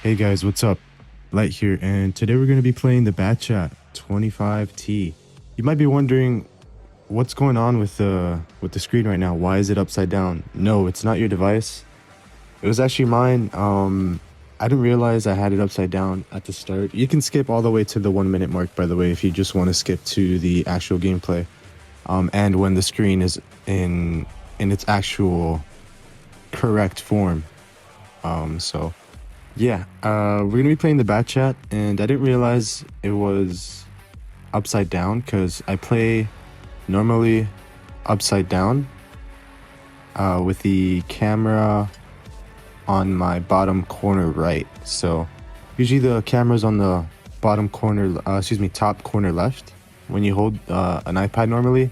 Hey guys, what's up? Light here, and today we're going to be playing the BatChat 25T. You might be wondering what's going on with the screen right now. Why is it upside down? No, it's not your device. It was actually mine. I didn't realize I had it upside down at the start. You can skip all the way to the 1 minute mark, by the way, if you just want to skip to the actual gameplay. And when the screen is in its actual correct form. So yeah, we're gonna be playing the BatChat, and I didn't realize it was upside down because I play normally upside down with the camera on my bottom corner right. So usually the camera's on the bottom corner, top corner left when you hold an iPad normally.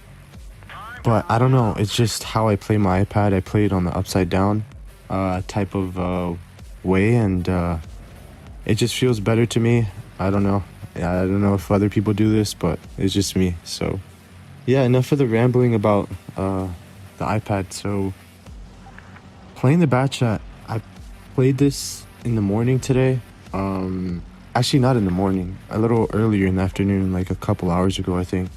But I don't know, it's just how I play my iPad. I play it on the upside down type of way, and it just feels better to me. I don't know. I don't know if other people do this, but it's just me. So yeah, enough of the rambling about the iPad. So playing the BatChat, I played this in the morning today. Actually not in the morning, a little earlier in the afternoon, like a couple hours ago, I think.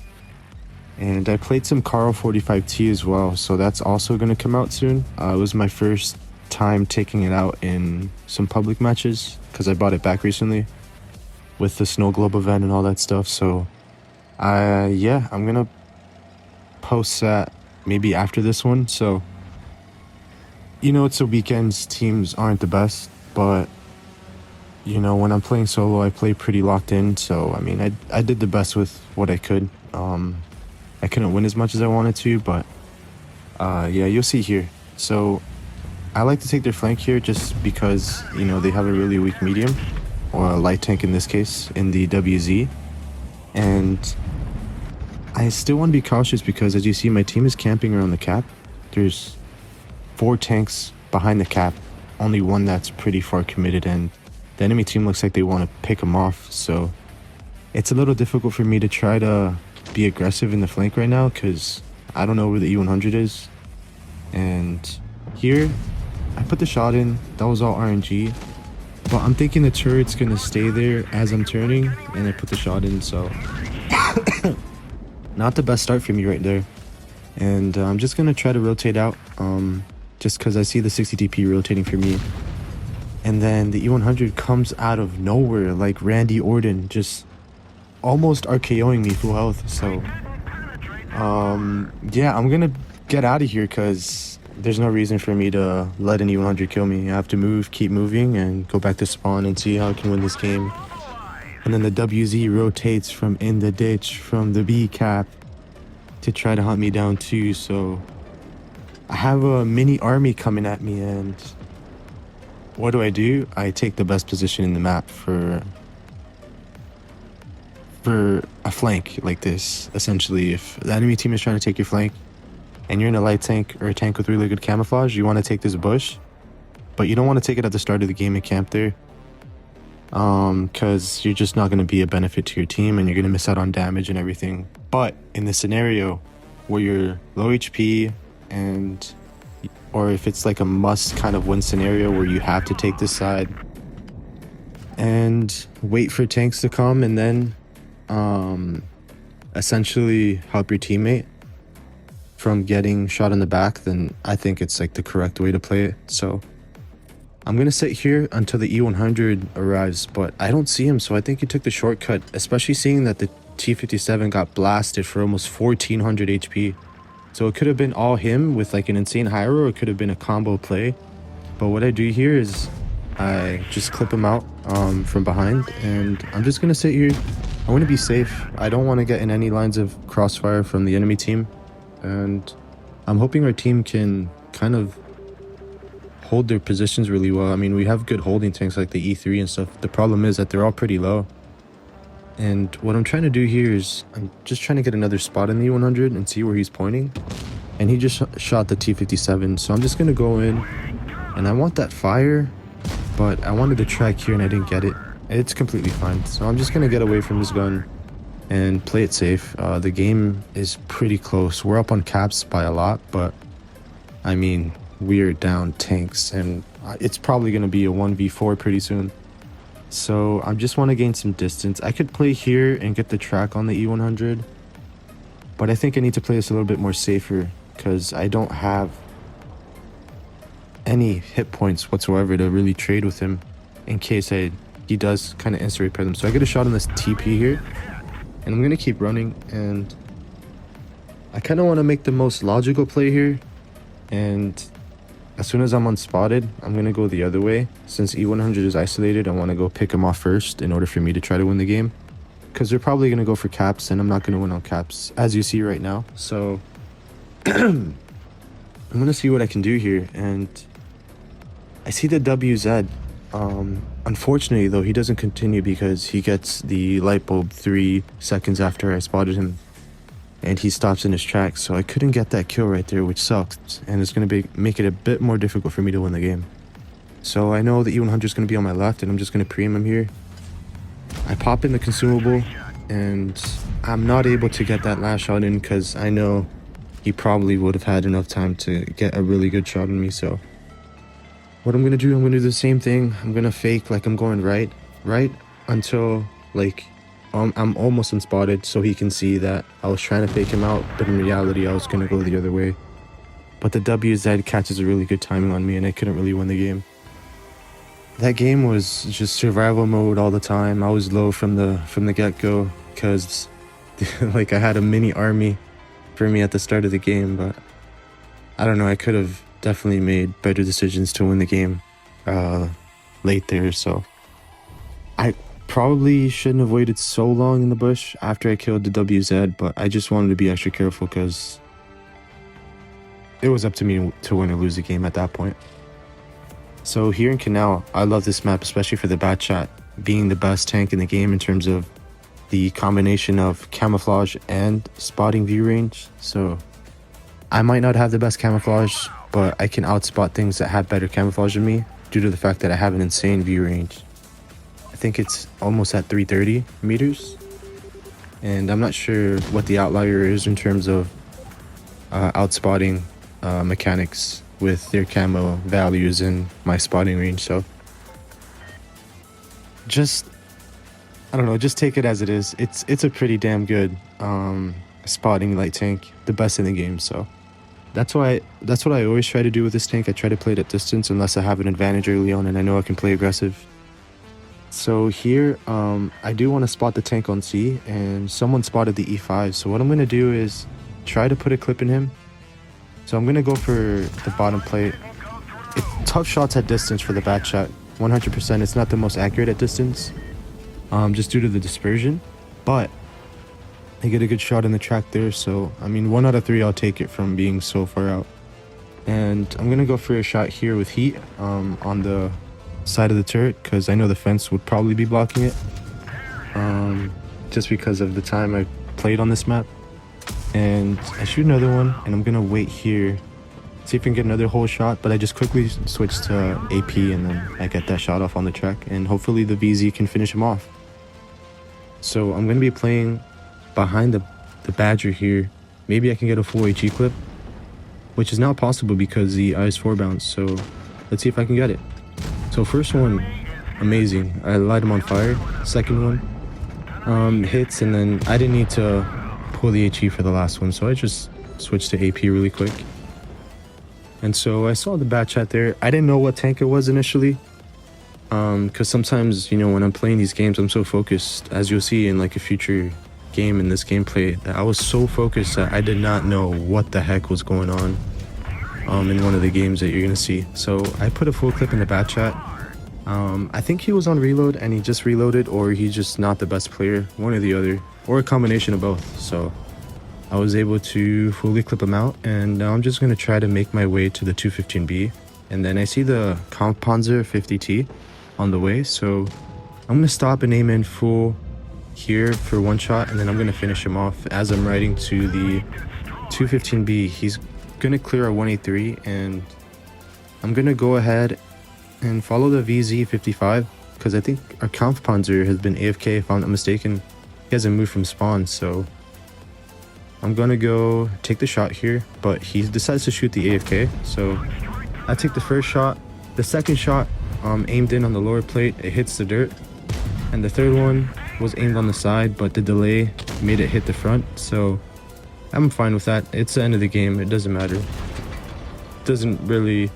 And I played some Carl 45T as well, so that's also going to come out soon. It was my first time taking it out in some public matches because I bought it back recently with the Snow Globe event and all that stuff. So yeah, I'm gonna post that maybe after this one. So it's a weekends, teams aren't the best, but when I'm playing solo, I play pretty locked in. So I mean, I did the best with what I could. I couldn't win as much as I wanted to, but yeah, you'll see here. So I like to take their flank here just because, they have a really weak medium, or a light tank in this case, in the WZ. And I still want to be cautious because, as you see, my team is camping around the cap. There's 4 tanks behind the cap, only one that's pretty far committed, and the enemy team looks like they want to pick them off. So it's a little difficult for me to try to be aggressive in the flank right now because I don't know where the E100 is. And here I put the shot in. That was all RNG, but I'm thinking the turret's gonna stay there as I'm turning, and I put the shot in. So not the best start for me right there. And I'm just gonna try to rotate out just because I see the 60 TP rotating for me. And then the E100 comes out of nowhere like Randy Orton, just almost RKOing me full health. So yeah, I'm gonna get out of here because there's no reason for me to let an E100 kill me. I have to move, keep moving, and go back to spawn and see how I can win this game. And then the WZ rotates from in the ditch from the B cap to try to hunt me down too. So I have a mini army coming at me, and what do? I take the best position in the map for a flank like this. Essentially, if the enemy team is trying to take your flank and you're in a light tank or a tank with really good camouflage, you want to take this bush, but you don't want to take it at the start of the game and camp there, because you're just not going to be a benefit to your team and you're going to miss out on damage and everything. But in the scenario where you're low HP, or if it's like a must kind of win scenario where you have to take this side and wait for tanks to come and then essentially help your teammate from getting shot in the back, then I think it's like the correct way to play it. So I'm gonna sit here until the E100 arrives, but I don't see him, so I think he took the shortcut, especially seeing that the T57 got blasted for almost 1400 HP. So it could have been all him with like an insane hyro, or it could have been a combo play. But what I do here is I just clip him out from behind, and I'm just gonna sit here. I want to be safe. I don't want to get in any lines of crossfire from the enemy team, and I'm hoping our team can kind of hold their positions really well. I mean, we have good holding tanks like the E3 and stuff. The problem is that they're all pretty low. And what I'm trying to do here is I'm just trying to get another spot in the E100 and see where he's pointing. And he just shot the T57. So I'm just going to go in, and I want that fire, but I wanted to track here and I didn't get it. It's completely fine. So I'm just going to get away from this gun and play it safe. The game is pretty close. We're up on caps by a lot, but I mean, we're down tanks, and it's probably going to be a 1v4 pretty soon. So I just want to gain some distance. I could play here and get the track on the E100, but I think I need to play this a little bit more safer because I don't have any hit points whatsoever to really trade with him in case he does kind of instant repair them. So I get a shot on this TP here, and I'm going to keep running, and I kind of want to make the most logical play here, and as soon as I'm unspotted, I'm going to go the other way. Since E100 is isolated, I want to go pick him off first in order for me to try to win the game. Because they're probably going to go for caps, and I'm not going to win on caps, as you see right now. So, I'm going to see what I can do here. And I see the WZ. Unfortunately, though, he doesn't continue because he gets the light bulb 3 seconds after I spotted him. And he stops in his tracks, so I couldn't get that kill right there, which sucks, and it's going to make it a bit more difficult for me to win the game. So I know the E100 is going to be on my left, and I'm just going to preem him here. I pop in the consumable, and I'm not able to get that last shot in because I know he probably would have had enough time to get a really good shot on me. So what I'm going to do, I'm going to do the same thing. I'm going to fake like I'm going right until like I'm almost unspotted, so he can see that I was trying to fake him out, but in reality I was going to go the other way. But the WZ catches a really good timing on me, and I couldn't really win the game. That game was just survival mode all the time. I was low from the get-go because like I had a mini army for me at the start of the game, but I don't know, I could have definitely made better decisions to win the game late there. So I probably shouldn't have waited so long in the bush after I killed the WZ, but I just wanted to be extra careful because it was up to me to win or lose the game at that point. So here in Canal, I love this map, especially for the BatChat being the best tank in the game in terms of the combination of camouflage and spotting view range. So I might not have the best camouflage, but I can outspot things that have better camouflage than me due to the fact that I have an insane view range. I think it's almost at 330 meters, and I'm not sure what the outlier is in terms of outspotting mechanics with their camo values in my spotting range. So I don't know, just take it as it is. It's a pretty damn good spotting light tank, the best in the game. So that's what I always try to do with this tank. I try to play it at distance unless I have an advantage early on and I know I can play aggressive. So here, I do want to spot the tank on C, and someone spotted the E5. So what I'm going to do is try to put a clip in him. So I'm going to go for the bottom plate. Tough shots at distance for the BatChat. 100%. It's not the most accurate at distance, just due to the dispersion. But I get a good shot in the track there. So, I mean, 1 out of 3, I'll take it from being so far out. And I'm going to go for a shot here with heat on the side of the turret because I know the fence would probably be blocking it, just because of the time I played on this map. And I shoot another one, and I'm gonna wait here, see if I can get another whole shot, but I just quickly switch to AP, and then I get that shot off on the track, and hopefully the VZ can finish him off. So I'm gonna be playing behind the Badger here. Maybe I can get a full HE clip, which is now possible because the IS-4 bounce. So let's see if I can get it. So first one, amazing. I light him on fire. Second one, hits, and then I didn't need to pull the HE for the last one, so I just switched to AP really quick. And so I saw the BatChat there. I didn't know what tank it was initially, because sometimes, you know, when I'm playing these games, I'm so focused, as you'll see in like a future game in this gameplay, that I was so focused that I did not know what the heck was going on in one of the games that you're gonna see. So I put a full clip in the BatChat. I think he was on reload and he just reloaded, or he's just not the best player, one or the other, or a combination of both. So I was able to fully clip him out, and now I'm just gonna try to make my way to the 215B. And then I see the Kampfpanzer 50T on the way, so I'm gonna stop and aim in full here for one shot, and then I'm gonna finish him off as I'm riding to the 215B. He's gonna clear a 183, and I'm gonna go ahead and follow the VZ55 because I think our Kampfpanzer has been AFK if I'm not mistaken. He hasn't moved from spawn, so I'm gonna go take the shot here, but he decides to shoot the AFK, so I take the first shot. The second shot aimed in on the lower plate, it hits the dirt, and the third one was aimed on the side, but the delay made it hit the front, so I'm fine with that. It's the end of the game, it doesn't matter. It doesn't really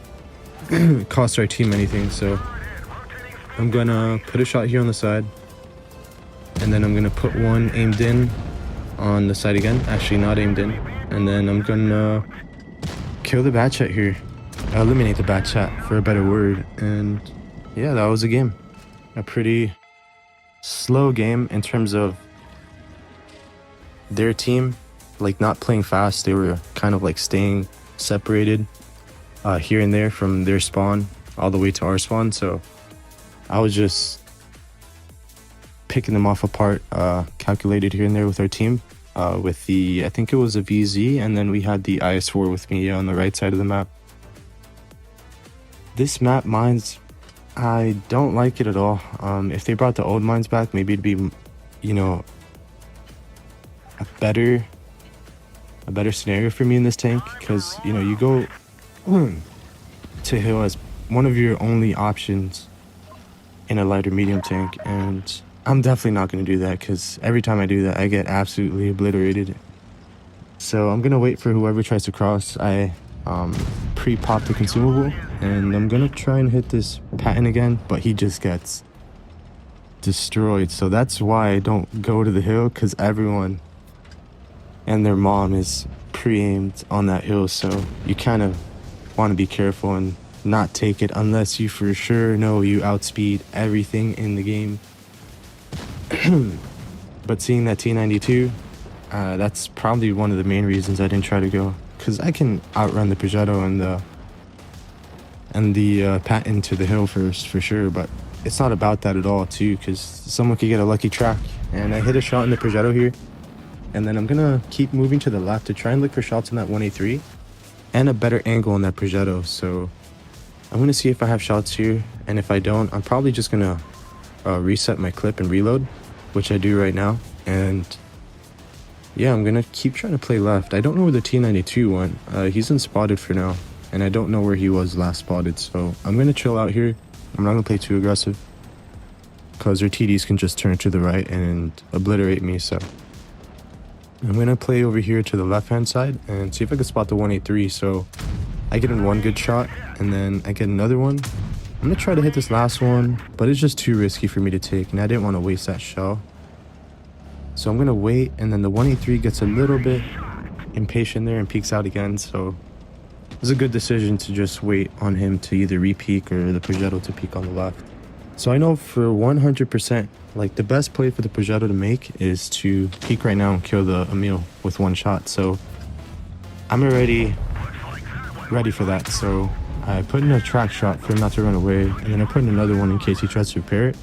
cost our team anything, so I'm gonna put a shot here on the side, and then I'm gonna put one aimed in on the side again, actually not aimed in, and then I'm gonna kill the BatChat here, eliminate the BatChat for a better word. And yeah, that was a game. A pretty slow game in terms of their team, like not playing fast. They were kind of like staying separated here and there from their spawn all the way to our spawn, so I was just picking them off apart, calculated here and there with our team, with the, I think it was a VZ, and then we had the IS-4 with me on the right side of the map. This map, mines, I don't like it at all. If they brought the old mines back, maybe it'd be, you know, a better scenario for me in this tank, because, you know, you go to hill as one of your only options in a lighter medium tank, and I'm definitely not going to do that, because every time I do that I get absolutely obliterated. So I'm going to wait for whoever tries to cross. I pre-pop the consumable, and I'm going to try and hit this Patton again, but he just gets destroyed. So that's why I don't go to the hill, because everyone and their mom is pre-aimed on that hill, so you kind of want to be careful and not take it unless you for sure know you outspeed everything in the game. But seeing that T92, that's probably one of the main reasons I didn't try to go, because I can outrun the Progetto and the Patton to the hill first for sure, but it's not about that at all too, because someone could get a lucky track. And I hit a shot in the Progetto here, and then I'm gonna keep moving to the left to try and look for shots in that 1A3 and a better angle on that Progetto. So I'm gonna see if I have shots here, and if I don't, I'm probably just gonna reset my clip and reload, which I do right now. And yeah, I'm gonna keep trying to play left. I don't know where the T92 went. He's unspotted for now, and I don't know where he was last spotted, so I'm gonna chill out here. I'm not gonna play too aggressive, because their TDs can just turn to the right and obliterate me. So I'm gonna play over here to the left hand side and see if I can spot the 183. So I get in one good shot, and then I get another one. I'm gonna try to hit this last one, but it's just too risky for me to take, and I didn't want to waste that shell. So I'm gonna wait, and then the 183 gets a little bit impatient there and peeks out again. So it was a good decision to just wait on him to either re-peek or the Progetto to peek on the left. So I know for 100%, like the best play for the Progetto to make is to peek right now and kill the Emil with one shot. So I'm already ready for that. So I put in a track shot for him not to run away, and then I put in another one in case he tries to repair it.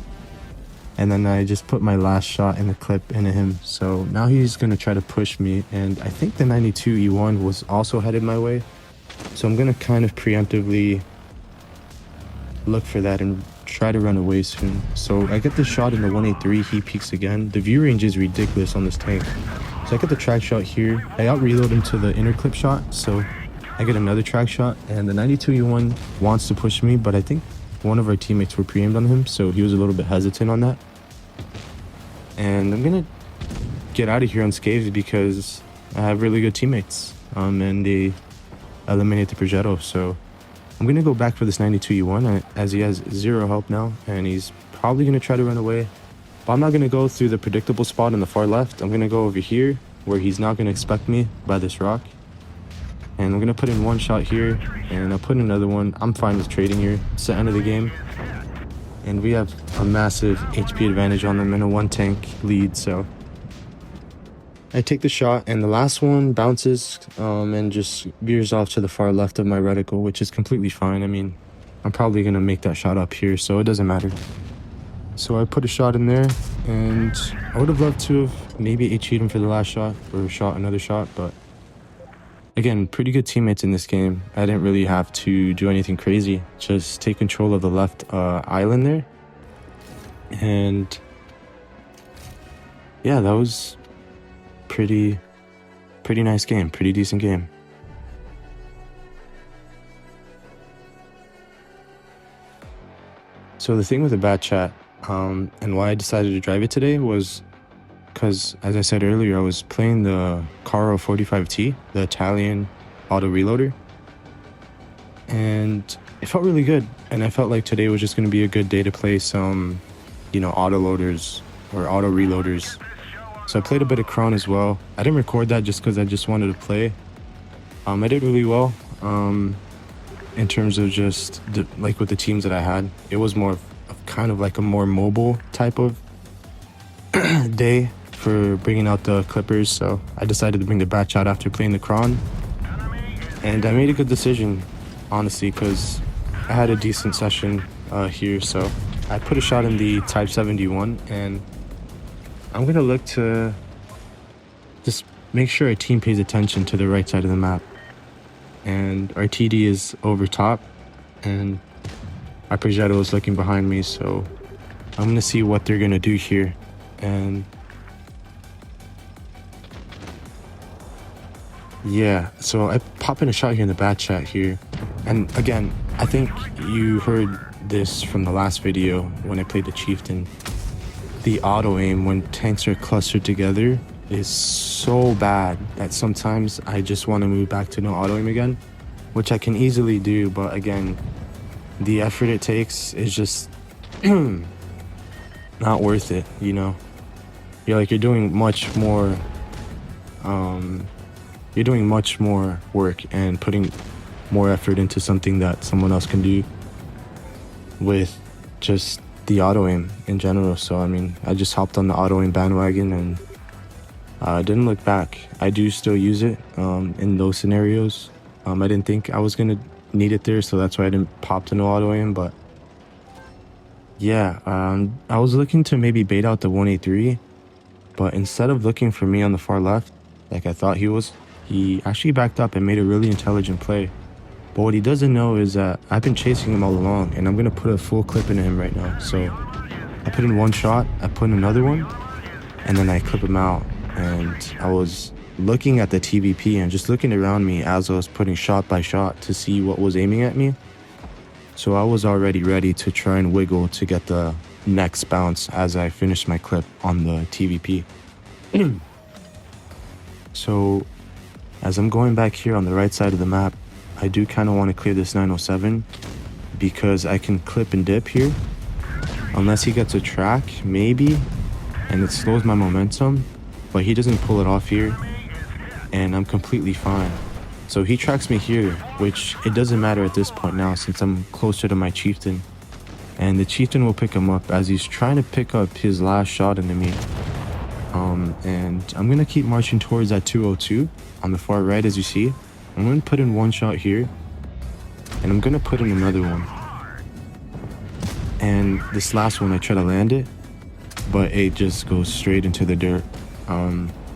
And then I just put my last shot in the clip into him. So now he's going to try to push me, and I think the 92 E1 was also headed my way. So I'm going to kind of preemptively look for that and try to run away soon. So I get the shot in the 183, he peeks again. The view range is ridiculous on this tank. So I get the track shot here. I out reload him to the inner clip shot, so I get another track shot, and the 92 E1 wants to push me, but I think one of our teammates were pre-aimed on him, so he was a little bit hesitant on that. And I'm gonna get out of here unscathed because I have really good teammates, and they eliminate the Progetto. So I'm gonna go back for this 92 E1 as he has zero help now, and he's probably gonna try to run away. But I'm not gonna go through the predictable spot on the far left. I'm gonna go over here where he's not gonna expect me by this rock. And I'm gonna put in one shot here, and I'll put in another one. I'm fine with trading here. It's the end of the game, and we have a massive HP advantage on them and a one tank lead. So I take the shot, and the last one bounces and just veers off to the far left of my reticle, which is completely fine. I mean, I'm probably gonna make that shot up here, so it doesn't matter. So I put a shot in there, and I would have loved to have maybe HE'd him for the last shot, or shot another shot, but again, pretty good teammates in this game. I didn't really have to do anything crazy. Just take control of the left island there. And yeah, that was pretty nice game. Pretty decent game. So the thing with the BatChat And why I decided to drive it today was because, as I said earlier, I was playing the Caro 45T, the Italian auto reloader, and it felt really good. And I felt like today was just going to be a good day to play some, auto loaders or auto reloaders. So I played a bit of Kron as well. I didn't record that just because I just wanted to play. I did really well in terms of just like with the teams that I had. It was more of kind of like a more mobile type of day for bringing out the Clippers. So I decided to bring the BatChat after playing the Kron. And I made a good decision, honestly, because I had a decent session here. So I put a shot in the Type 71, and I'm going to look to just make sure our team pays attention to the right side of the map. And our TD is over top, and our Progetto is looking behind me, so I'm going to see what they're going to do here. And yeah, so I pop in a shot here in the BatChat here. And again, I think you heard this from the last video when I played the Chieftain. The auto aim when tanks are clustered together is so bad that sometimes I just want to move back to no auto aim again, which I can easily do, but again, the effort it takes is just not worth it, You're doing much more work and putting more effort into something that someone else can do with just the auto aim in general. So I just hopped on the auto aim bandwagon and didn't look back. I do still use it in those scenarios. I didn't think I was gonna need it there, so that's why I didn't pop to no auto aim. But yeah, I was looking to maybe bait out the 183, but instead of looking for me on the far left like I thought he actually backed up and made a really intelligent play. But what he doesn't know is that I've been chasing him all along, and I'm gonna put a full clip into him right now. So I put in one shot, I put in another one, and then I clip him out. And I was looking at the TVP and just looking around me as I was putting shot by shot to see what was aiming at me. So I was already ready to try and wiggle to get the next bounce as I finished my clip on the TVP. So as I'm going back here on the right side of the map, I do kind of want to clear this 907 because I can clip and dip here. Unless he gets a track, maybe, and it slows my momentum, but he doesn't pull it off here, and I'm completely fine. So he tracks me here, which it doesn't matter at this point now since I'm closer to my Chieftain. And the Chieftain will pick him up as he's trying to pick up his last shot into me. And I'm going to keep marching towards that 202 on the far right, as you see. I'm going to put in one shot here, and I'm going to put in another one. And this last one, I try to land it, but it just goes straight into the dirt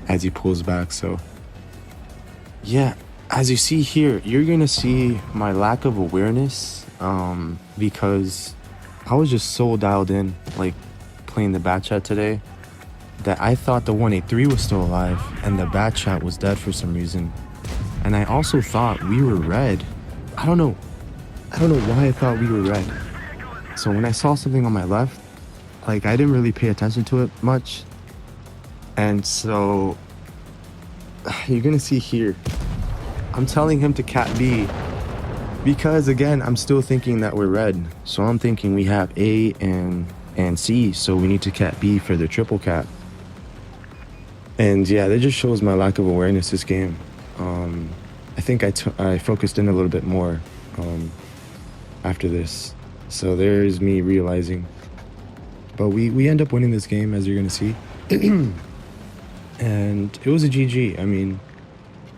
as he pulls back. So yeah, as you see here, you're going to see my lack of awareness because I was just so dialed in, like playing the BatChat today, that I thought the 183 was still alive and the BatChat was dead for some reason. And I also thought we were red. I don't know why I thought we were red. So when I saw something on my left, like I didn't really pay attention to it much. And so you're gonna see here, I'm telling him to cat B because again, I'm still thinking that we're red. So I'm thinking we have A and C, so we need to cat B for the triple cat. And yeah, that just shows my lack of awareness this game. I think I focused in a little bit more after this. So there's me realizing. But we end up winning this game, as you're going to see. And it was a GG.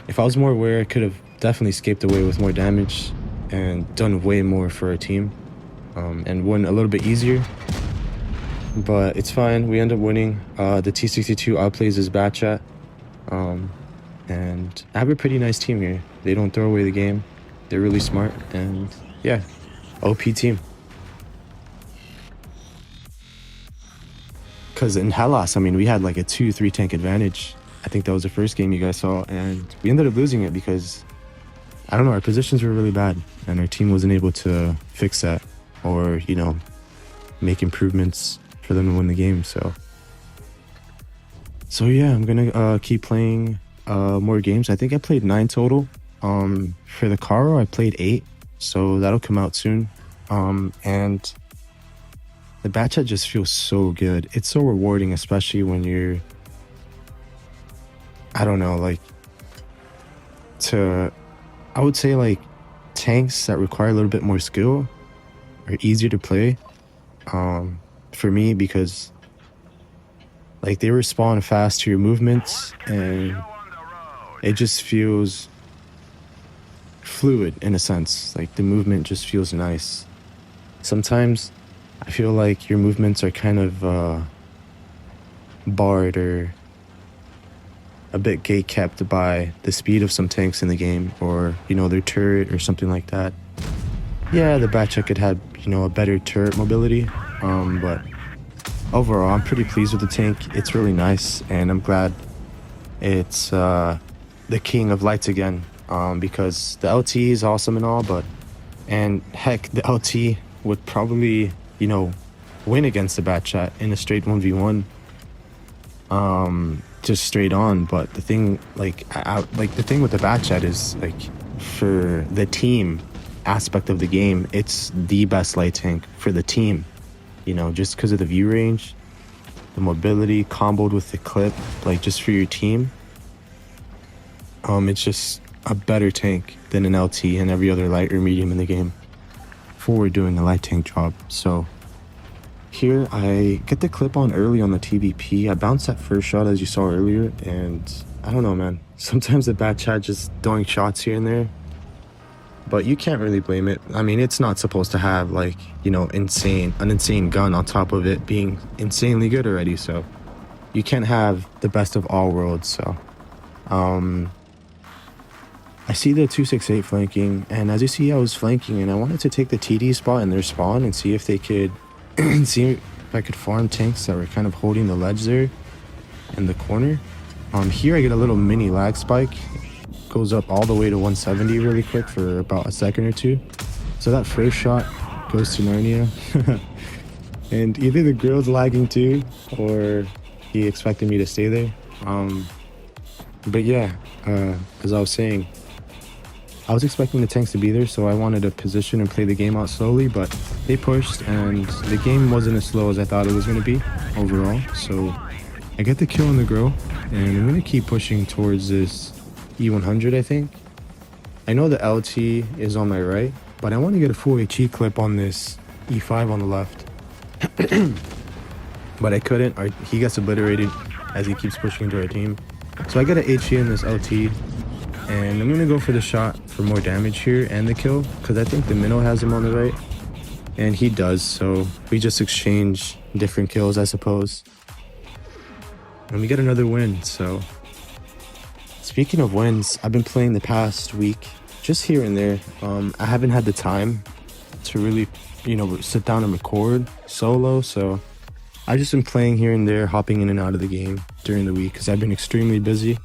If I was more aware, I could have definitely escaped away with more damage and done way more for our team and won a little bit easier. But it's fine. We end up winning. The T62 outplays his BatChat. And I have a pretty nice team here. They don't throw away the game. They're really smart. And yeah, OP team. Because in Hellas, we had like a 2-3 tank advantage. I think that was the first game you guys saw. And we ended up losing it because, I don't know, our positions were really bad. And our team wasn't able to fix that or, make improvements for them to win the game. So yeah, I'm gonna keep playing more games. I think I played 9 total. For the Caro, I played 8, so that'll come out soon. And the BatChat just feels so good. It's so rewarding, especially when you're, I don't know, like, I would say like tanks that require a little bit more skill are easier to play for me, because like they respond fast to your movements and it just feels fluid in a sense. Like the movement just feels nice. Sometimes I feel like your movements are kind of barred or a bit gate-kept by the speed of some tanks in the game, or, you know, their turret or something like that. Yeah, the BatChat could have, you know, a better turret mobility, but overall, I'm pretty pleased with the tank. It's really nice, and I'm glad it's the king of lights again, because the LT is awesome and all, and heck, the LT would probably, you know, win against the BatChat in a straight 1v1, just straight on. But the thing, like, the thing with the BatChat is, like, for the team aspect of the game, it's the best light tank for the team, you know, just because of the view range, the mobility comboed with the clip, like, just for your team. It's just a better tank than an LT and every other light or medium in the game for doing the light tank job. So here I get the clip on early on the TVP. I bounced that first shot as you saw earlier, and I don't know, man. Sometimes the BatChat just throwing shots here and there, but you can't really blame it. I mean, it's not supposed to have, like, you know, an insane gun on top of it being insanely good already, so you can't have the best of all worlds. So I see the 268 flanking, and as you see, I was flanking, and I wanted to take the TD spot in their spawn and see if they could see if I could farm tanks that were kind of holding the ledge there in the corner. Here I get a little mini lag spike. Goes up all the way to 170 really quick for about a second or two. So that first shot goes to Narnia. And either the grill's lagging too, or he expected me to stay there. But yeah, as I was saying, I was expecting the tanks to be there, so I wanted to position and play the game out slowly, but they pushed, and the game wasn't as slow as I thought it was going to be overall. So I get the kill on the grill, and I'm going to keep pushing towards this E100, I think. I know the LT is on my right, but I want to get a full HE clip on this E5 on the left. But I couldn't. He gets obliterated as he keeps pushing into our team. So I got an HE in this LT, and I'm going to go for the shot for more damage here and the kill, because I think the minnow has him on the right, and he does, so we just exchange different kills, I suppose. And we get another win. So speaking of wins, I've been playing the past week, just here and there. I haven't had the time to really, you know, sit down and record solo, so I've just been playing here and there, hopping in and out of the game during the week, because I've been extremely busy.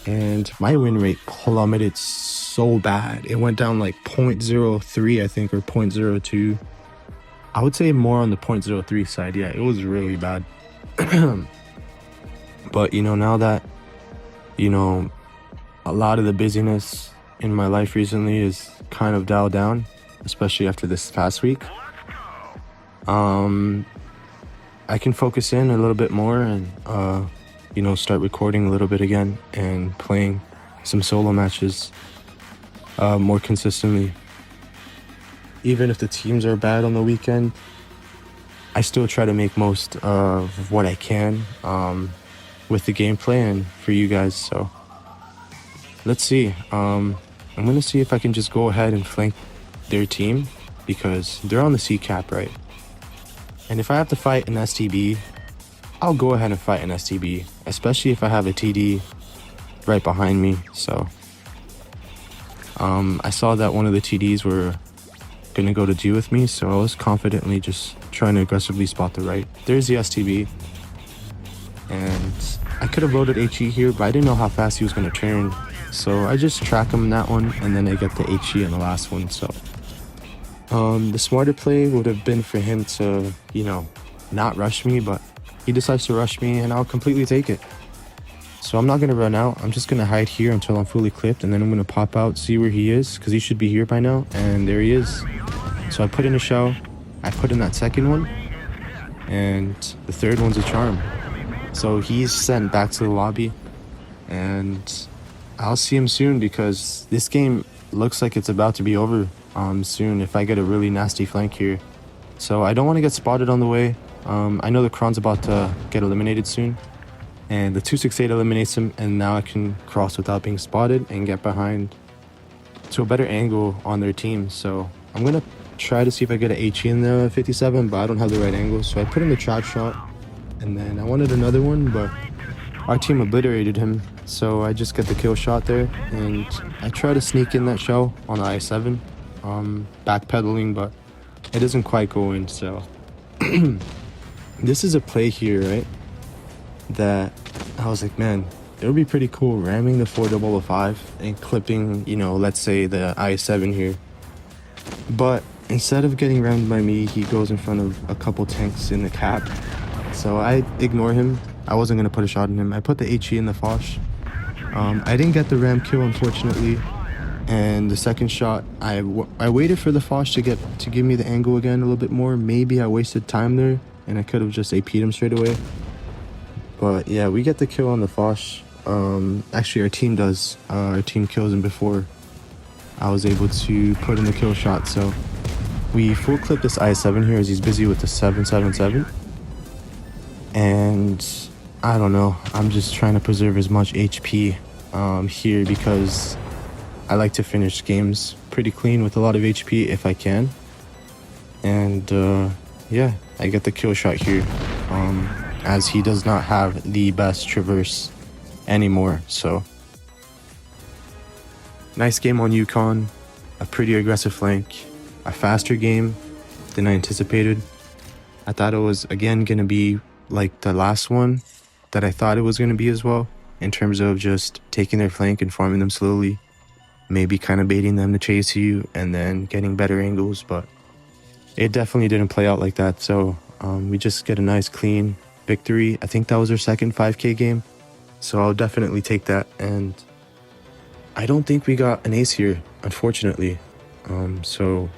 And my win rate plummeted so bad. It went down like 0.03, I think, or 0.02. I would say more on the 0.03 side. Yeah, it was really bad. But, you know, now that, you know, a lot of the busyness in my life recently is kind of dialed down, especially after this past week, I can focus in a little bit more and, you know, start recording a little bit again and playing some solo matches more consistently. Even if the teams are bad on the weekend, I still try to make most of what I can with the gameplay and for you guys. So let's see. I'm gonna see if I can just go ahead and flank their team, because they're on the C cap, right? And if I have to fight an STB, I'll go ahead and fight an STB, especially if I have a TD right behind me. So I saw that one of the TDs were gonna go to G with me, so I was confidently just trying to aggressively spot the right. There's the STB, and I could have loaded HE here, but I didn't know how fast he was gonna turn, so I just track him in that one, and then I get the HE in the last one. So the smarter play would have been for him to, you know, not rush me, but he decides to rush me and I'll completely take it. So I'm not going to run out. I'm just going to hide here until I'm fully clipped, and then I'm going to pop out, see where he is, because he should be here by now. And there he is. So I put in a shell. I put in that second one. And the third one's a charm. So he's sent back to the lobby. And I'll see him soon, because this game looks like it's about to be over soon if I get a really nasty flank here. So I don't want to get spotted on the way. I know the Kron's about to get eliminated soon. And the 268 eliminates him, and now I can cross without being spotted and get behind to a better angle on their team. So I'm going to try to see if I get an HE in the 57, but I don't have the right angle. So I put in the trap shot, and then I wanted another one, but our team obliterated him. So I just get the kill shot there, and I try to sneak in that shell on the I7, backpedaling, but it doesn't quite go in. So this is a play here, right? That I was like, man, it would be pretty cool ramming the 4005 and clipping, you know, let's say the I7 here. But instead of getting rammed by me, he goes in front of a couple tanks in the cap. So I ignore him. I wasn't going to put a shot in him. I put the HE in the Foch. I didn't get the ram kill, unfortunately. And the second shot, I waited for the Foch to give me the angle again a little bit more. Maybe I wasted time there, and I could have just AP'd him straight away. But yeah, we get the kill on the Foch. Actually, our team does. Our team kills him before I was able to put in the kill shot. So we full clip this I7 here as he's busy with the 777. And I don't know. I'm just trying to preserve as much HP here, because I like to finish games pretty clean with a lot of HP if I can. And yeah, I get the kill shot here. As he does not have the best traverse anymore. So nice game on Yukon, a pretty aggressive flank, a faster game than I anticipated. I thought it was again gonna be like the last one that I thought it was gonna be as well, in terms of just taking their flank and farming them slowly, maybe kind of baiting them to chase you and then getting better angles, but it definitely didn't play out like that. So we just get a nice clean victory. I think that was our second 5K game, so I'll definitely take that. And I don't think we got an ace here, unfortunately. So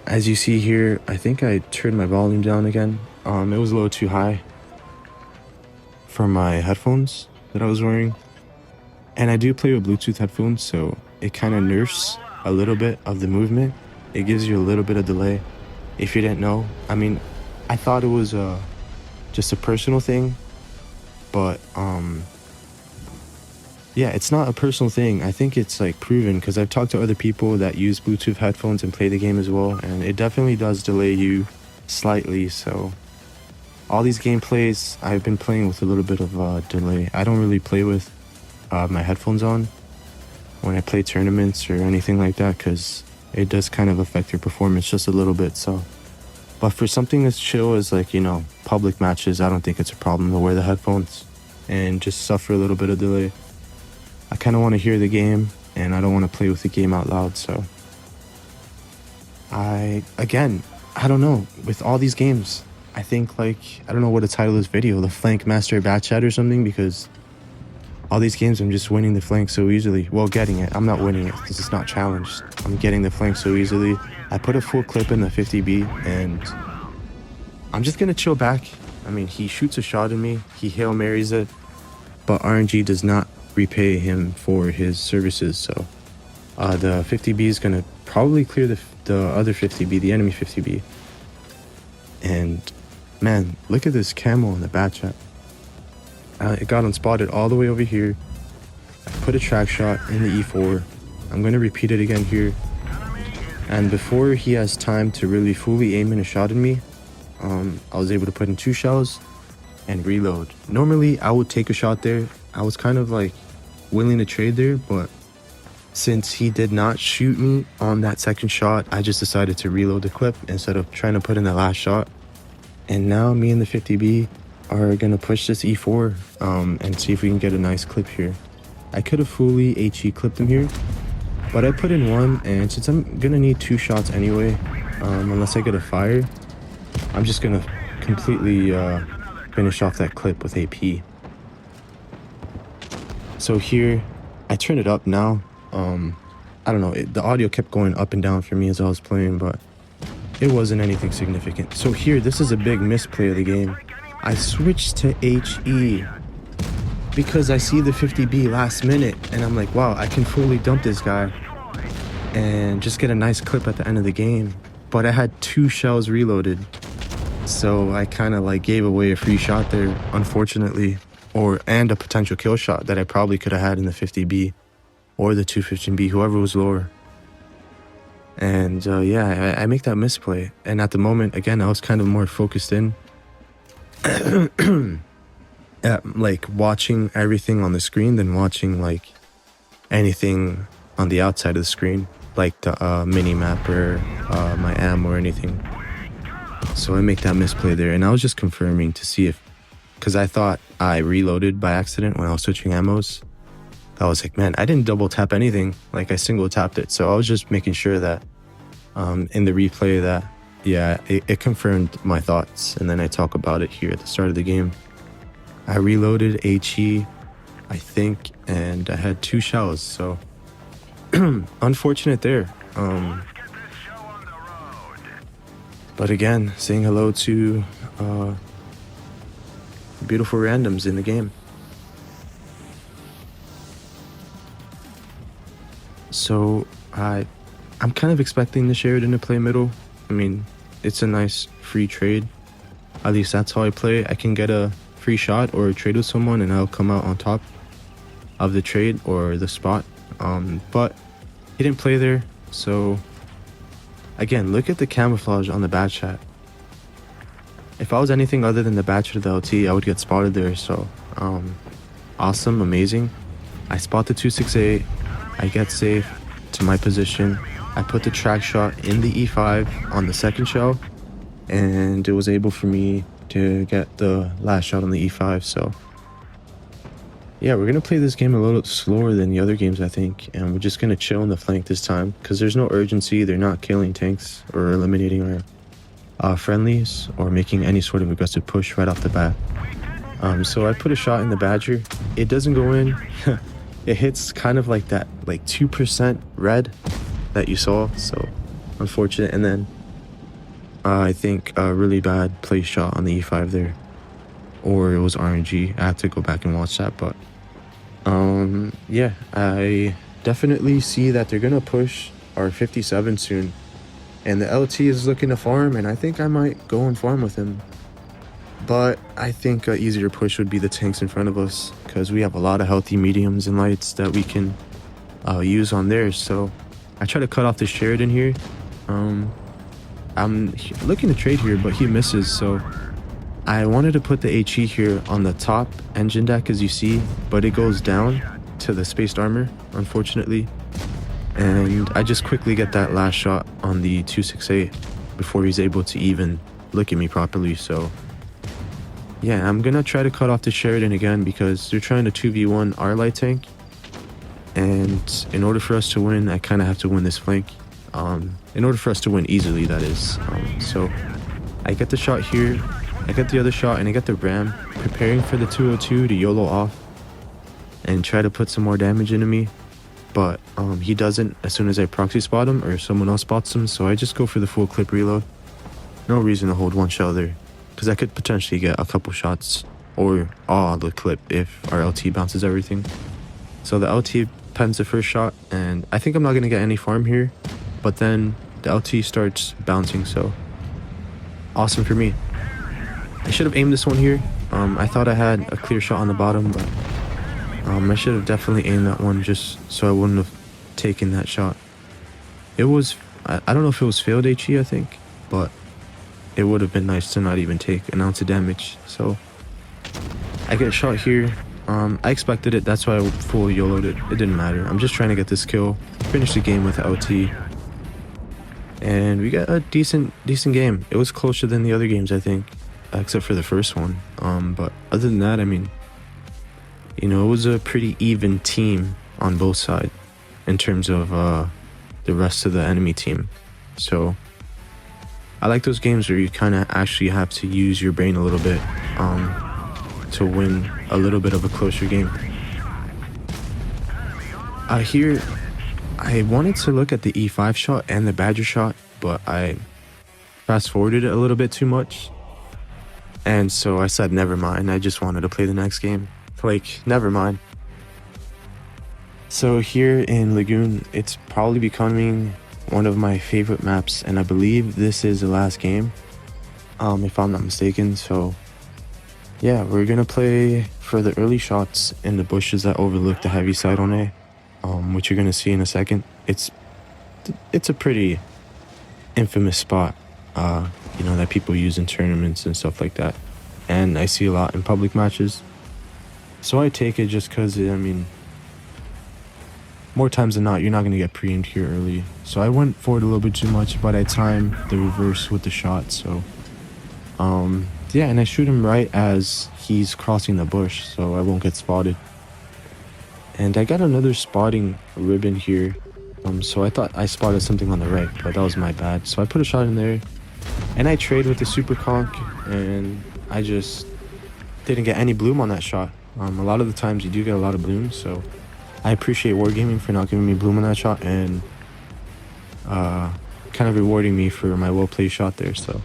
as you see here, I think I turned my volume down again. It was a little too high for my headphones that I was wearing, and I do play with Bluetooth headphones, so it kind of nerfs a little bit of the movement. It gives you a little bit of delay. If you didn't know, I mean, I thought it was just a personal thing, but yeah, it's not a personal thing. I think it's like proven, because I've talked to other people that use Bluetooth headphones and play the game as well, and it definitely does delay you slightly. So all these gameplays, I've been playing with a little bit of delay. I don't really play with my headphones on when I play tournaments or anything like that, because it does kind of affect your performance just a little bit. So but for something as chill as, like, you know, public matches, I don't think it's a problem to wear the headphones and just suffer a little bit of delay. I kind of want to hear the game, and I don't want to play with the game out loud. So I don't know, with all these games, I think, like, I don't know what to title this video, the Flank Master BatChat or something, because all these games I'm just winning the flank so easily. Well, getting it. I'm not winning it because it's not challenged. I'm getting the flank so easily. I put a full clip in the 50B, and I'm just going to chill back. I mean, he shoots a shot at me. He Hail Marys it. But RNG does not repay him for his services. So the 50B is going to probably clear the other 50B, the enemy 50B. And man, look at this camo in the BatChat. It got unspotted all the way over here. I put a track shot in the E4. I'm going to repeat it again here. And before he has time to really fully aim in a shot at me, I was able to put in 2 shells and reload. Normally, I would take a shot there. I was kind of like willing to trade there, but since he did not shoot me on that second shot, I just decided to reload the clip instead of trying to put in the last shot. And now me and the 50B are gonna push this E4 and see if we can get a nice clip here. I could have fully HE clipped him here, but I put in 1, and since I'm gonna need 2 shots anyway, unless I get a fire, I'm just gonna completely finish off that clip with AP. So here, I turned it up now. I don't know, the audio kept going up and down for me as I was playing, but it wasn't anything significant. So here, this is a big misplay of the game. I switched to HE because I see the 50B last minute, and I'm like, wow, I can fully dump this guy and just get a nice clip at the end of the game. But I had 2 shells reloaded, so I kind of like gave away a free shot there, unfortunately, and a potential kill shot that I probably could have had in the 50B or the 215B, whoever was lower. And yeah, I make that misplay, and at the moment, again, I was kind of more focused in at like watching everything on the screen than watching like anything on the outside of the screen, like the mini map or my ammo or anything. So I make that misplay there, and I was just confirming to see if, because I thought I reloaded by accident when I was switching ammos. I was like, man, I didn't double tap anything, like I single tapped it. So I was just making sure that in the replay that, yeah, it confirmed my thoughts. And then I talk about it here at the start of the game. I reloaded HE, I think, and I had 2 shells, so unfortunate there. But again, saying hello to beautiful randoms in the game. So I'm kind of expecting the Sheridan to play middle. I mean, it's a nice free trade. At least that's how I play. I can get a free shot or a trade with someone and I'll come out on top of the trade or the spot. But he didn't play there, so again, look at the camouflage on the BatChat. If I was anything other than the BatChat of the LT, I would get spotted there. So awesome, amazing. I spot the 268, I get safe to my position. I put the track shot in the E5 on the second shell, and it was able for me to get the last shot on the E5. So yeah, we're gonna play this game a little slower than the other games, I think, and we're just gonna chill on the flank this time because there's no urgency. They're not killing tanks or eliminating our friendlies or making any sort of aggressive push right off the bat. So I put a shot in the Badger. It doesn't go in. It hits kind of like that, like 2% red that you saw, so unfortunate. And then I think a really bad play shot on the E5 there, or it was RNG. I have to go back and watch that, but yeah, I definitely see that they're gonna push our 57 soon, and the LT is looking to farm, and I think I might go and farm with him. But I think an easier push would be the tanks in front of us, because we have a lot of healthy mediums and lights that we can use on theirs. So I try to cut off the Sheridan here. I'm looking to trade here, but he misses. So I wanted to put the HE here on the top engine deck, as you see, but it goes down to the spaced armor, unfortunately. And I just quickly get that last shot on the 268 before he's able to even look at me properly. So yeah, I'm gonna try to cut off the Sheridan again because they're trying to 2v1 our light tank, and in order for us to win, I kind of have to win this flank. In order for us to win easily, that is. So I get the shot here, I get the other shot, and I get the ram, preparing for the 202 to YOLO off and try to put some more damage into me. But he doesn't as soon as I proxy spot him or someone else spots him, so I just go for the full clip reload. No reason to hold one shell there, because I could potentially get a couple shots or all the clip if our LT bounces everything. So the LT pens the first shot, and I think I'm not going to get any farm here, but then the LT starts bouncing, so awesome for me. I should have aimed this one here. I thought I had a clear shot on the bottom, but I should have definitely aimed that one just so I wouldn't have taken that shot. It was, I don't know if it was failed HE, I think, but it would have been nice to not even take an ounce of damage. So I get a shot here. I expected it, that's why I full YOLO'd it. It didn't matter. I'm just trying to get this kill, finish the game with LT, and we got a decent game. It was closer than the other games, I think, except for the first one. But other than that, I mean, you know, it was a pretty even team on both sides in terms of the rest of the enemy team. So I like those games where you kind of actually have to use your brain a little bit to win a little bit of a closer game. Here, I wanted to look at the E5 shot and the Badger shot, but I fast forwarded it a little bit too much. And so I said, never mind. I just wanted to play the next game. Like, never mind. So here in Lagoon, it's probably becoming one of my favorite maps, and I believe this is the last game, if I'm not mistaken. So yeah, we're gonna play for the early shots in the bushes that overlook the heavy side on A, which you're gonna see in a second. It's a pretty infamous spot, you know, that people use in tournaments and stuff like that, and I see a lot in public matches. So I take it just because, I mean, more times than not, you're not going to get pre-aimed here early. So I went forward a little bit too much, but I timed the reverse with the shot. So, yeah, and I shoot him right as he's crossing the bush, so I won't get spotted. And I got another spotting ribbon here. So I thought I spotted something on the right, but that was my bad. So I put a shot in there, and I trade with the super conk, and I just didn't get any bloom on that shot. A lot of the times you do get a lot of bloom, so I appreciate Wargaming for not giving me bloom on that shot and kind of rewarding me for my well-played shot there. So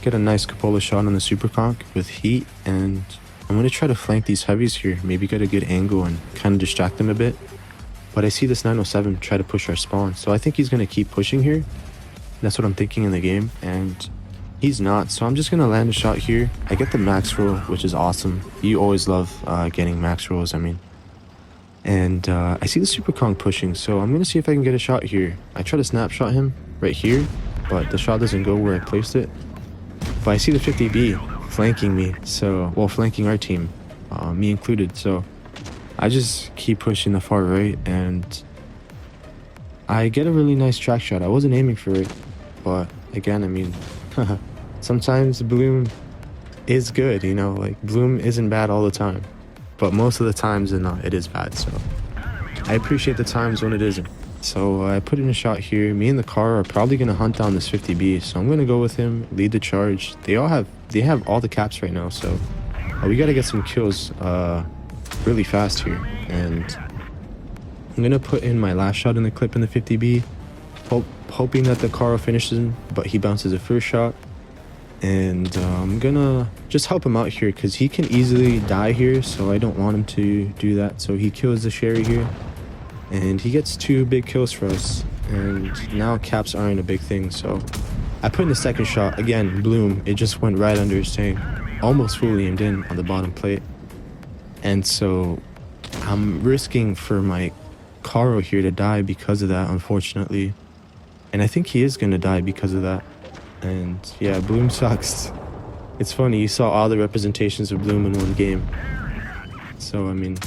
get a nice cupola shot on the super conk with heat, and I'm going to try to flank these heavies here, maybe get a good angle and kind of distract them a bit. But I see this 907 try to push our spawn, so I think he's going to keep pushing here. That's what I'm thinking in the game, and he's not, so I'm just going to land a shot here. I get the max roll, which is awesome. You always love getting max rolls, I mean. And I see the super conk pushing, so I'm going to see if I can get a shot here. I try to snapshot him right here, but the shot doesn't go where I placed it. But I see the 50B flanking me, so, well, flanking our team, me included. So I just keep pushing the far right, and I get a really nice track shot. I wasn't aiming for it, but again, I mean, sometimes bloom is good, you know, like bloom isn't bad all the time. But most of the times it is bad, so I appreciate the times when it isn't. So I put in a shot here. Me and the car are probably going to hunt down this 50B, so I'm going to go with him, lead the charge. They have all the caps right now, so we got to get some kills really fast here. And I'm going to put in my last shot in the clip in the 50B, hoping that the car finishes him, but he bounces the first shot. And I'm gonna just help him out here because he can easily die here, so I don't want him to do that. So he kills the Sherry here, and he gets 2 big kills for us, and now caps aren't a big thing. So I put in the second shot, again, bloom, it just went right under his tank, almost fully aimed in on the bottom plate. And so I'm risking for my Caro here to die because of that, unfortunately, and I think he is gonna die because of that. And yeah, bloom sucks. It's funny, you saw all the representations of bloom in one game. So I mean,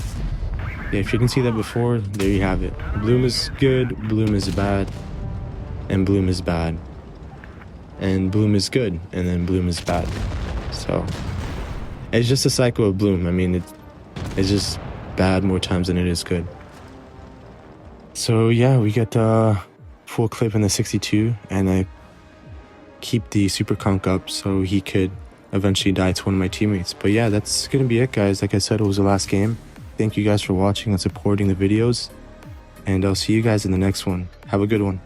yeah, if you didn't see that before, there you have it. Bloom is good, bloom is bad, and bloom is bad. And bloom is good, and then bloom is bad. So it's just a cycle of bloom. I mean, it's just bad more times than it is good. So yeah, we get the full clip in the 62, and I keep the super conk up so he could eventually die to one of my teammates. But yeah, that's gonna be it, guys. Like I said, it was the last game. Thank you guys for watching and supporting the videos, and I'll see you guys in the next one. Have a good one.